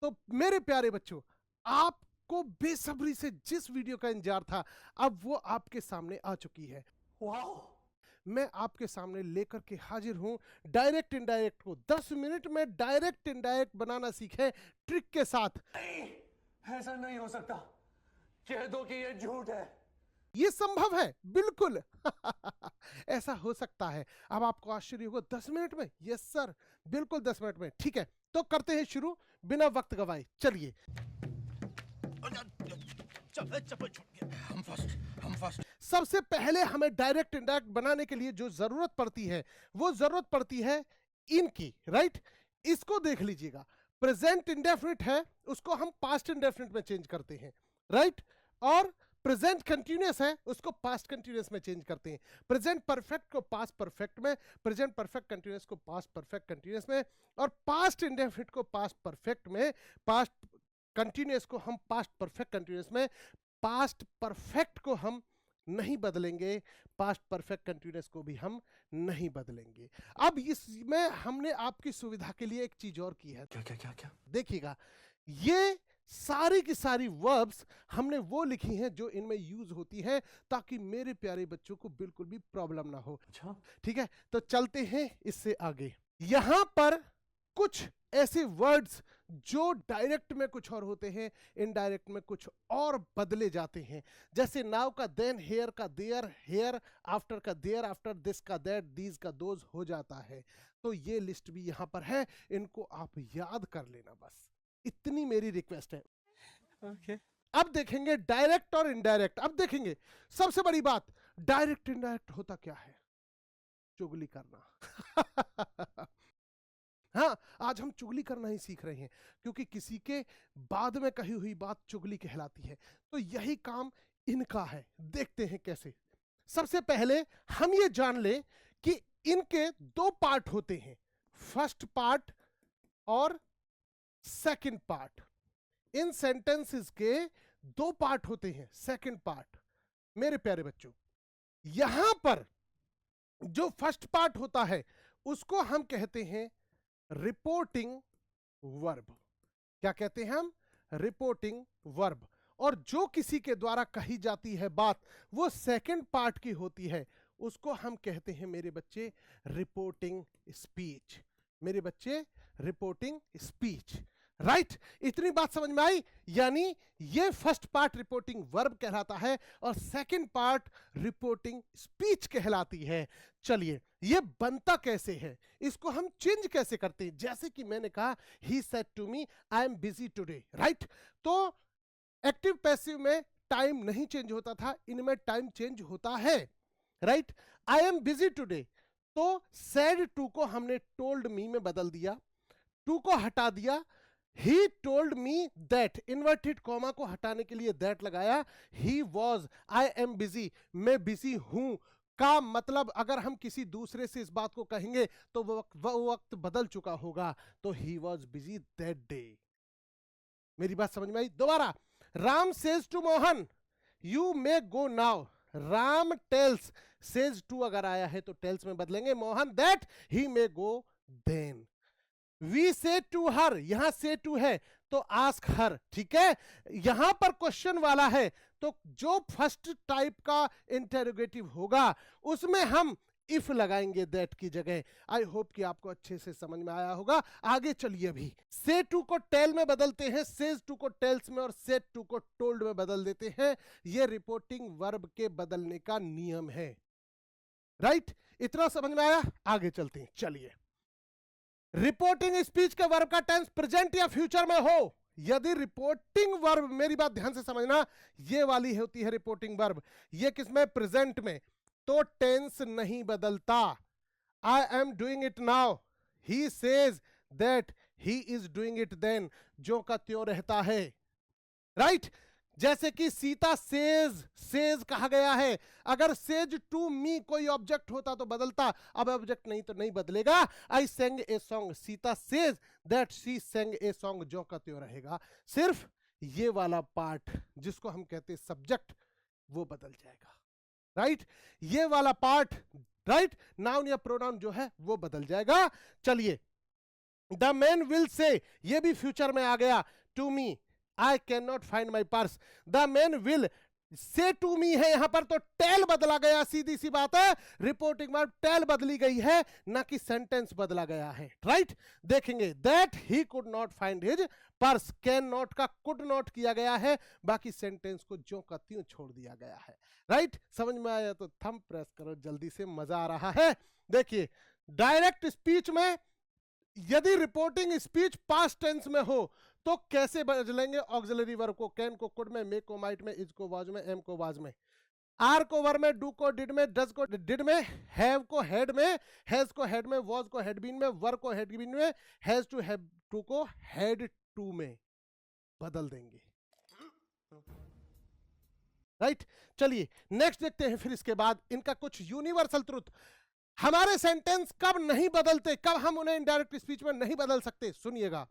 तो मेरे प्यारे बच्चों, आपको बेसब्री से जिस वीडियो का इंतजार था, अब वो आपके सामने आ चुकी है। वाओ! मैं आपके सामने लेकर के हाजिर हूं डायरेक्ट इनडायरेक्ट को। 10 मिनट में डायरेक्ट इनडायरेक्ट बनाना सीखे ट्रिक के साथ। नहीं, ऐसा नहीं हो सकता। कह दो कि ये झूठ है। ये संभव है, बिल्कुल। ऐसा हो सकता है। अब आपको आश्चर्य होगा, 10 मिनट में? यस सर, बिल्कुल 10 मिनट में। ठीक है, तो करते हैं शुरू बिना वक्त गवाए। चलिए। हम फर्स्ट। सबसे पहले हमें डायरेक्ट इनडायरेक्ट बनाने के लिए जो जरूरत पड़ती है, वो जरूरत पड़ती है इनकी, राइट? इसको देख लीजिएगा। प्रेजेंट इंडेफिनिट है, उसको हम पास्ट इंडेफिनिट में चेंज करते हैं, राइट? और प्रेजेंट कंटिन्यूअस है, उसको पास्ट कंटिन्यूअस में चेंज करते हैं। प्रेजेंट परफेक्ट को पास्ट परफेक्ट में, प्रेजेंट परफेक्ट कंटिन्यूअस को पास्ट परफेक्ट कंटिन्यूअस में, और पास्ट इंडेफिनिट को पास्ट परफेक्ट में, पास्ट कंटिन्यूअस को हम पास्ट परफेक्ट कंटिन्यूअस में, पास्ट परफेक्ट को हम नहीं बदलेंगे, पास्ट परफेक्ट कंटिन्यूअस को भी हम नहीं बदलेंगे। अब इसमें हमने आपकी सुविधा के लिए एक चीज और की है। क्या क्या क्या क्या? देखिएगा, ये सारी की सारी वर्ब्स हमने वो लिखी हैं जो इनमें यूज होती हैं, ताकि मेरे प्यारे बच्चों को बिल्कुल भी प्रॉब्लम ना हो। अच्छा, ठीक है, तो चलते हैं इससे आगे। यहां पर कुछ ऐसे वर्ड्स जो डायरेक्ट में कुछ और होते हैं, इनडायरेक्ट में कुछ और बदले जाते हैं। जैसे नाउ का देन, हेयर का देयर, हेयर आफ्टर का देयर, आफ्टर दिस का दैट, दीज का दोज हो जाता है। तो ये लिस्ट भी यहां पर है, इनको आप याद कर लेना, बस इतनी मेरी रिक्वेस्ट है। ओके। अब देखेंगे डायरेक्ट और इनडायरेक्ट। अब देखेंगे सबसे बड़ी बात, डायरेक्ट इनडायरेक्ट होता क्या है? चुगली करना। हाँ, आज हम चुगली करना ही सीख रहे हैं, क्योंकि किसी के बाद में कही हुई बात चुगली कहलाती है। तो यही काम इनका है। देखते हैं कैसे। सबसे पहले हम ये जान लें कि इनके दो पार्ट होते हैं, फर्स्ट पार्ट और सेकंड पार्ट। इन सेंटेंसेस के दो पार्ट होते हैं, सेकंड पार्ट। मेरे प्यारे बच्चों, यहां पर जो फर्स्ट पार्ट होता है उसको हम कहते हैं रिपोर्टिंग वर्ब। क्या कहते हैं हम? Reporting verb. और जो किसी के द्वारा कही जाती है बात, वो सेकंड पार्ट की होती है, उसको हम कहते हैं मेरे बच्चे रिपोर्टिंग स्पीच। मेरे बच्चे रिपोर्टिंग स्पीच, राइट? इतनी बात समझ में आई? यानी ये फर्स्ट पार्ट रिपोर्टिंग वर्ब कहलाता है और सेकंड पार्ट रिपोर्टिंग स्पीच कहलाती है। चलिए, ये बनता कैसे है, इसको हम चेंज कैसे करते हैं? जैसे कि मैंने कहा, he said to me I am busy today, right? तो एक्टिव पैसिव में टाइम नहीं चेंज होता था, इनमें टाइम चेंज होता है, right? I am busy today, तो सेड टू को हमने टोल्ड मी में बदल दिया, टू को हटा दिया, he told me that, inverted comma को हटाने के लिए दैट लगाया, he was, I am busy, मैं बिजी हूं का मतलब अगर हम किसी दूसरे से इस बात को कहेंगे तो वो वक्त बदल चुका होगा, तो he was busy that day. मेरी बात समझ में आई? दोबारा, Ram says to Mohan you may go now, Ram tells, says to अगर आया है तो टेल्स में बदलेंगे, Mohan that he may go then. We say to her, यहां से टू है तो आस्क हर, ठीक है? यहां पर क्वेश्चन वाला है, तो जो फर्स्ट टाइप का इंटेरोगेटिव होगा उसमें हम इफ लगाएंगे दैट की जगह। आई होप कि आपको अच्छे से समझ में आया होगा। आगे चलिए, अभी से टू को टेल में बदलते हैं, सेज टू को टेल्स में, और सेड टू को टोल्ड में बदल देते हैं। यह रिपोर्टिंग वर्ब के बदलने का नियम है, राइट? इतना समझ में आया? आगे चलते हैं, चलिए। रिपोर्टिंग स्पीच के वर्ब का टेंस प्रेजेंट या फ्यूचर में हो, यदि रिपोर्टिंग वर्ब, मेरी बात ध्यान से समझना, ये वाली होती है रिपोर्टिंग वर्ब, ये किसमें? प्रेजेंट में, तो टेंस नहीं बदलता। I am doing it now, he says that he is doing it then, जो का त्यों रहता है, राइट? जैसे कि सीता सेज, सेज कहा गया है, अगर सेज टू मी कोई ऑब्जेक्ट होता तो बदलता, अब ऑब्जेक्ट नहीं तो नहीं बदलेगा। I sang a song, Sita says that she sang a song, जो का त्यों रहेगा। सिर्फ ये वाला पार्ट जिसको हम कहते हैं सब्जेक्ट, वो बदल जाएगा, राइट? ये वाला पार्ट, राइट, नाउन या प्रोनाउन जो है वो बदल जाएगा। चलिए, द मैन विल से, ये भी फ्यूचर में आ गया, to me I can not find my purse. The man will say to me है यहां पर, तो टेल बदला गया, सीधी सी बात है, रिपोर्टिंग वर्ब टेल बदली गई है, ना कि सेंटेंस बदला गया है, राइट। देखेंगे that he could not find his purse, can not का कुड नॉट किया गया है, बाकी सेंटेंस को जो का त्यों छोड़ दिया गया है, राइट। समझ में आया तो थंब प्रेस करो जल्दी से, मजा आ रहा है। देखिए डायरेक्ट स्पीच में यदि रिपोर्टिंग स्पीच पास्ट टेंस में हो तो कैसे बदलेंगे ऑक्सिलरी वर्ब को, कैन को कुड में, मेक को माइट में, इज को वाज में, एम को वाज में, आर को वर में, डू को डिड में, डज को डिड में, हैव को हैड में, हैज को हैड में, वाज को हैड बीन में, वर को हैड बीन में, हैज टू हैव टू को हैड टू में बदल देंगे, राइट। चलिए नेक्स्ट देखते हैं फिर इसके बाद इनका कुछ यूनिवर्सल ट्रुथ। हमारे सेंटेंस कब नहीं बदलते, कब हम उन्हें इनडायरेक्ट स्पीच में नहीं बदल सकते, सुनिएगा।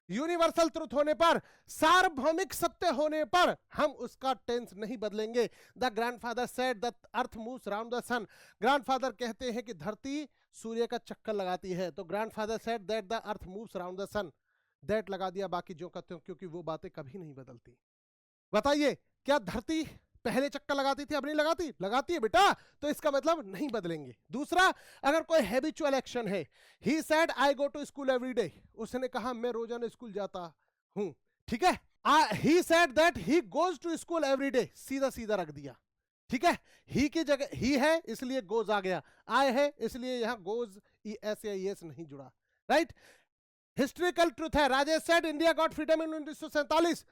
यूनिवर्सल ट्रुथ होने पर, सार्वभौमिक सत्य होने पर हम उसका टेंस नहीं बदलेंगे। The grandfather said the earth moves round the sun, grandfather कहते हैं कि धरती सूर्य का चक्कर लगाती है, तो grandfather said that the earth moves round the sun, that लगा दिया, बाकी जो कहते हो, क्योंकि वो बातें कभी नहीं बदलती। बताइए क्या धरती पहले चक्कर लगाती थी, अब नहीं लगाती? लगाती है बेटा, तो इसका मतलब नहीं बदलेंगे। दूसरा, अगर कोई हैबिचुअल एक्शन है, he said I go to school every day, उसने कहा मैं रोजाना स्कूल जाता हूं, ठीक है। He said that he goes to school every day, सीधा सीधा रख दिया, ठीक है। ही की जगह ही है इसलिए गोज आ गया, आई है इसलिए यहां गोज एस या एस नहीं जुड़ा, राइट। हिस्ट्रिकल ट्रुथ है, Rajesh said India got freedom इन 1947,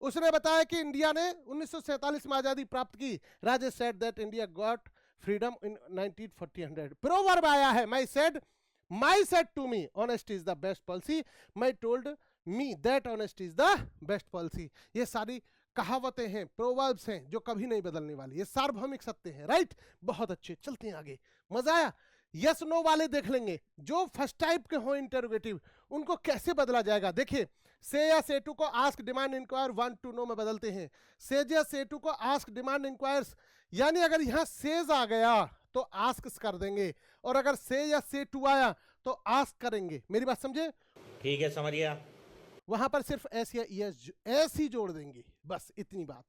उसने बताया कि इंडिया ने 1947 में आजादी प्राप्त की। Rajesh said that India got freedom in 1940। Proverb आया है, my said to me honesty is the best policy, my told me that honesty is the best policy. ये सारी कहावतें हैं, प्रोवर्ब्स हैं जो कभी नहीं बदलने वाली, ये सार्वभौमिक सत्य हैं, राइट। बहुत अच्छे, चलते हैं आगे, मजा आया। यस नो वाले देख लेंगे, जो फर्स्ट टाइप के हो इंटरोगेटिव, उनको कैसे बदला जाएगा। देखिए से या से टू को ask demand inquire want to know में बदलते हैं, सेज या से टू को आस्क डिमांड इंक्वायर्स, यानी अगर यहां सेज आ गया तो आस्क कर देंगे, और अगर से या से टू आया तो आस्क करेंगे। मेरी बात समझे? ठीक है, समझ गया। वहां पर सिर्फ एस या एस ही जोड़ देंगे, बस इतनी बात,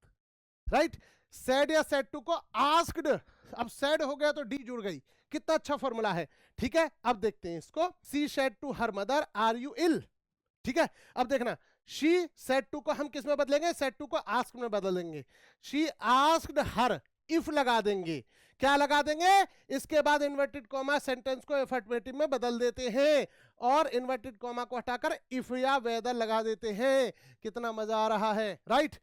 राइट। सेड या सेड टू को आस्क्ड, अब सेड हो गया तो डी जुड़ गई, कितना अच्छा फॉर्मूला है, ठीक है। अब देखते हैं इसको, she said to her mother are you ill, ठीक है। अब देखना, शी सेड टू को हम किस में बदलेंगे, सेड टू को आस्क में बदलेंगे। शी आस्क्ड हर, इफ लगा देंगे, क्या लगा देंगे, इसके बाद इन्वर्टेड कॉमा सेंटेंस को अफर्मेटिव में बदल देते हैं, और इन्वर्टेड कॉमा को हटाकर इफ या वेदर लगा देते हैं। कितना मजा आ रहा है, राइट।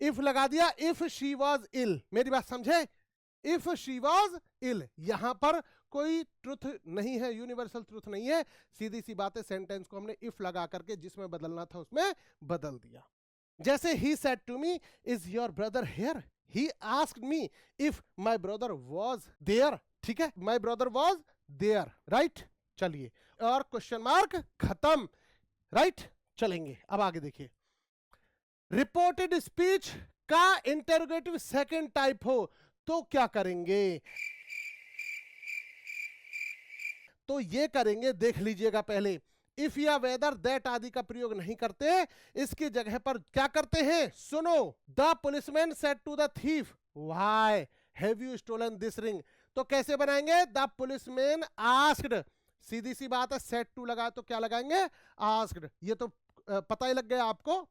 इफ लगा दिया, इफ शी वॉज इल, मेरी बात समझे, इफ शी वॉज इल, यहां पर कोई ट्रुथ नहीं है, यूनिवर्सल ट्रुथ नहीं है, सीधी सी बात है, सेंटेंस को हमने इफ लगा करके जिसमें बदलना था उसमें बदल दिया। जैसे he said to me is your brother here, he asked me if my brother was there, ठीक है, my brother was there, right. चलिए, और क्वेश्चन मार्क खत्म, राइट। चलेंगे अब आगे, देखिए रिपोर्टेड स्पीच का इंटरोगेटिव सेकंड टाइप हो तो क्या करेंगे, तो ये करेंगे, देख लीजिएगा पहले। इफ या वेदर दैट आदि का प्रयोग नहीं करते, इसकी जगह पर क्या करते हैं, सुनो। The policeman said to the thief why have you stolen this ring, तो कैसे बनाएंगे, द पुलिसमैन आस्क्ड, सीधी सी बात है, सेड टू लगा तो क्या लगाएंगे, आस्क्ड, ये तो पता ही लग गया आपको।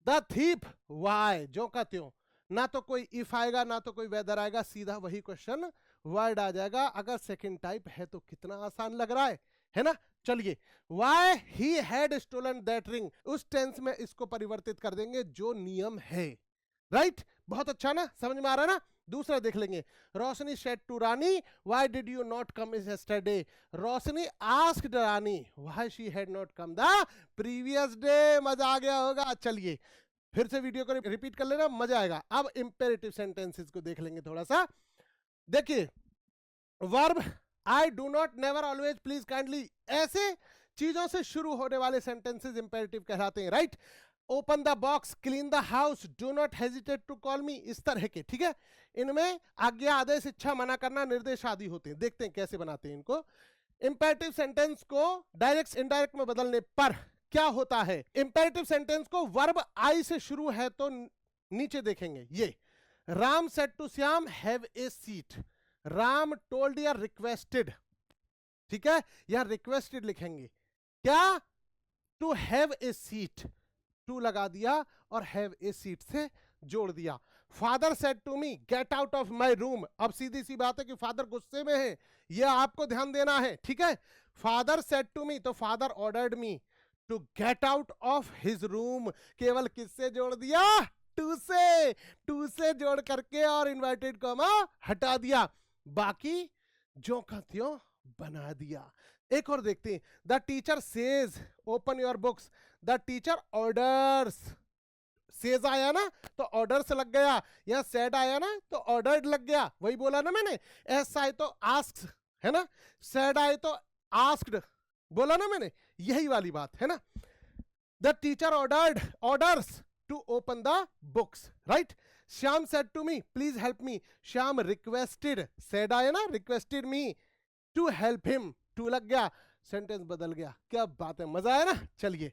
द थीफ व्हाई, जो का त्यों, ना तो कोई इफ आएगा ना तो कोई वेदर आएगा, सीधा वही क्वेश्चन वर्ड आ जाएगा। अगर सेकंड टाइप है तो कितना आसान लग रहा है ना। चलिए, why he had stolen that ring, उस टेंस में इसको परिवर्तित कर देंगे जो नियम है, राइट। बहुत अच्छा ना, समझ में आ रहा है ना। दूसरा देख लेंगे, Roshni said to Rani why did you not come yesterday, Roshni asked Rani why she had not come the previous day. मजा आ गया होगा। चलिए फिर से वीडियो को रिपीट कर लेना, मजा आएगा। अब इंपेरेटिव सेंटेंसेस को देख लेंगे थोड़ा सा। देखिए, verb I do not, never, always, please, kindly, ऐसे चीजों से शुरू होने वाले सेंटेंसेस इंपेरेटिव कहलाते हैं, राइट। Open the box, clean the house, do not hesitate to call me, इस तरह के, ठीक है। इनमें आज्ञा, आदेश, इच्छा, मना करना, निर्देश आदि होते हैं। देखते हैं कैसे बनाते हैं इनको। इंपेरेटिव सेंटेंस को डायरेक्ट इनडायरेक्ट में बदलने पर क्या होता है? इंपेरेटिव सेंटेंस को वर्ब आई से शुरू है तो नीचे देखेंगे ये, Ram said to Shyam have a seat, Ram told या रिक्वेस्टेड, ठीक है, यहां रिक्वेस्टेड लिखेंगे, क्या? To have a seat, to लगा दिया और हैव ए सीट से जोड़ दिया। Father said to me get out of my room, अब सीधी सी बात है कि फादर गुस्से में है, यह आपको ध्यान देना है, ठीक है। फादर सेड टू मी, तो father ordered me to get out of his room, केवल किससे जोड़ दिया? टू से, टू से जोड़ करके और इन्वर्टेड कॉमा हटा दिया, बाकी जो का त्यों बना दिया। एक और देखते हैं, the teacher says open your books, the teacher orders, says आया ना तो ऑर्डर्स लग गया, या सेड आया ना तो ऑर्डर्ड लग गया, वही बोला ना मैंने। एस आए तो आस्क्ड है ना, सेड आए तो आस्क्ड, बोला ना मैंने, यही वाली बात है ना। The teacher ordered, orders to open the books, right. Shyam said to me please help me, Shyam requested, said आया ना, requested me to help him, to लग गया, सेंटेंस बदल गया, क्या बात है, मजा आया ना। चलिए,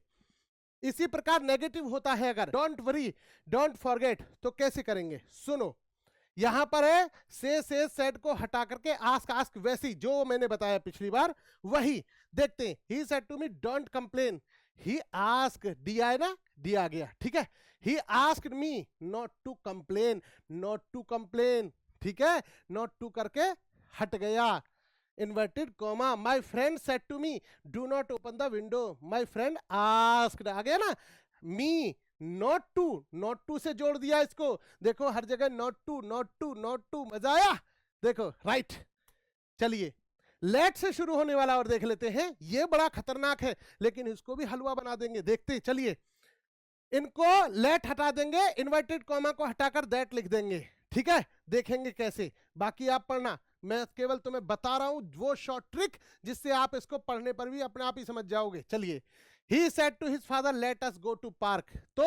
इसी प्रकार नेगेटिव होता है अगर, डोंट वरी डोंट फॉरगेट, तो कैसे करेंगे? सुनो, यहां पर है से सेड को हटा करके आस्क, आस्क वैसी जो मैंने बताया पिछली बार वही देखते हैं। He said to me don't complain, he ask, दिया है ना, दिया गया, ठीक है। He asked me not to complain, not to complain, ठीक है, नॉट टू करके हट गया, inverted comma. My friend said to me do not open the window, my friend asked, आ गया ना। Me not to, not to से जोड़ दिया इसको, देखो हर जगह not to not to not to, मजा आया, देखो, राइट। चलिए, लेट से शुरू होने वाला और देख लेते हैं, ये बड़ा खतरनाक है लेकिन इसको भी हलवा बना देंगे, देखते हैं। चलिए, इनको लेट हटा देंगे, इन्वर्टेड कॉमा को हटाकर दैट लिख देंगे, ठीक है, देखेंगे कैसे, बाकी आप पढ़ना, मैं केवल तुम्हें बता रहा हूं वो शॉर्ट ट्रिक जिससे आप इसको पढ़ने पर भी अपने आप ही समझ जाओगे। चलिए, he said to his father let us go to park, तो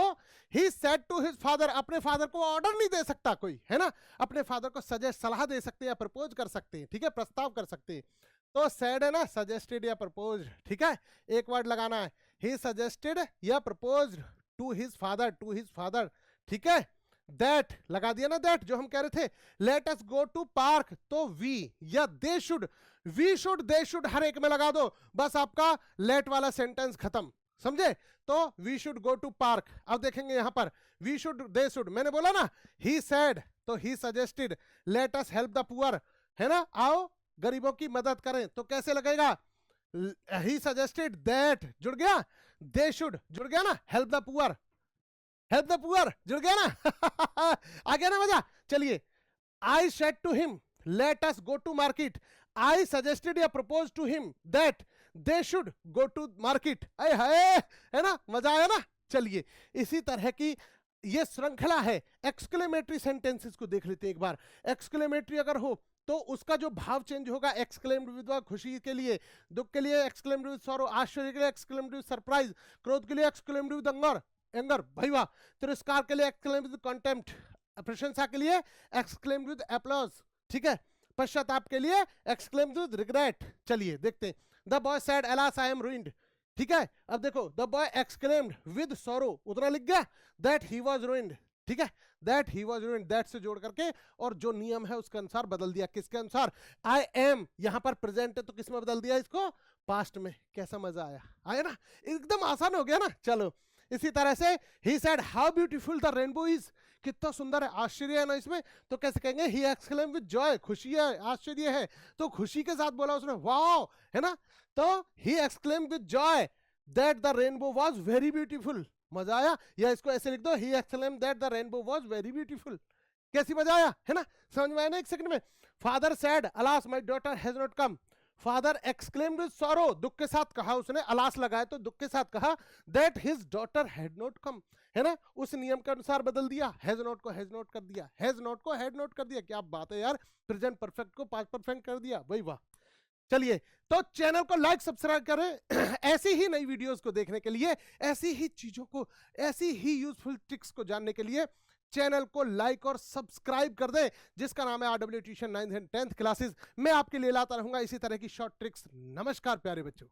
he said to his father, अपने फादर को ऑर्डर नहीं दे सकता कोई, है ना, अपने फादर को सजेस्ट, सलाह दे सकते हैं या प्रपोज कर सकते हैं, ठीक है, प्रस्ताव कर सकते हैं। तो said है ना, सजेस्टेड या प्रपोज, ठीक है, एक वर्ड लगाना है, he suggested या proposed to his father, ठीक है। दैट लगा दिया ना, दैट जो हम कह रहे थे, let us go to park, तो वी या they should, we should they should हर एक में लगा दो, बस आपका लेट वाला सेंटेंस खत्म, समझे। तो we should go to park, अब देखेंगे यहां पर वी शुड दे शुड, मैंने बोला ना, ही सेड तो he suggested, let us help the poor, है ना, आओ गरीबों की मदद करें, तो कैसे लगेगा? ही सजेस्टेड दैट जुड़ गया, दे शुड जुड़ गया ना, help the poor, help the poor जुड़ गया ना आ गया ना मजा। चलिए, I said to him let us go to market, I suggested या propose to him that they should go to market, है ना, मजा आया ना। चलिए, इसी तरह की ये श्रृंखला है। एक्सक्लेमेटरी सेंटेंसेस को देख लेते हैं एक बार। एक्सक्लेमेटरी अगर हो तो उसका जो भाव चेंज होगा, एक्सक्लेम्ड विद खुशी के लिए, दुख के लिए एक्सक्लेम्ड विद सॉरो, आश्चर्य के लिए एक्सक्लेम्ड विद सरप्राइज, क्रोध के लिए एक्सक्लेम्ड विद एंगर, भाई वाह, तिरस्कार के लिए एक्सक्लेम्ड विद कंटेम्प्ट, प्रशंसा के लिए एक्सक्लेम्ड विद एप्लॉज, ठीक है, पश्चाताप के लिए एक्सक्लेम्ड विद रिग्रेट। चलिए देखते हैं, the boy said alas I am ruined, ठीक है। अब देखो, the boy exclaimed with sorrow, उतना लिख गया, दैट ही वाज रूइंड, ठीक है, that he was ruined, that से जोड़ करके और जो नियम है उसके अनुसार बदल दिया, किसके अनुसार? आई एम, यहां पर प्रेजेंट है तो किस में बदल दिया इसको? पास्ट में। कैसा मजा आया, आया ना, एकदम आसान हो गया ना। चलो, इसी तरह से he said how beautiful the rainbow is, कितना सुंदर है, आश्चर्य है ना इसमें, तो कैसे कहेंगे? ही एक्सक्लेम्ड विद जॉय, खुशी है, आश्चर्य है, तो खुशी के साथ बोला उसने, वाओ, है ना, तो he exclaimed with Joy that the rainbow was very beautiful, मजा आया। या इसको ऐसे लिख दो, he exclaimed that the rainbow was very beautiful, कैसी मजा आया, है ना, समझ में आया ना एक सेकंड में। Father said alas my daughter has not come, father exclaimed with sorrow, दुख के साथ कहा उसने, अलास लगाया तो दुख के साथ कहा, that his daughter had not कम, है ना, उस नियम के अनुसार बदल दिया, हैज नॉट को हैज नॉट कर दिया, हैज नॉट को हैड नॉट कर दिया, क्या बात है यार, प्रेजेंट परफेक्ट को पास्ट परफेक्ट कर दिया, वही वाह। चलिए, तो चैनल को लाइक सब्सक्राइब करें ऐसी ही नई वीडियोस को देखने के लिए, ऐसी ही चीजों को, ऐसी ही यूजफुल ट्रिक्स को जानने के लिए चैनल को लाइक और सब्सक्राइब कर दें, जिसका नाम है RW tuition 9th and 10th classes. मैं आपके लिए लाता रहूंगा इसी तरह की शॉर्ट ट्रिक्स। नमस्कार प्यारे बच्चों।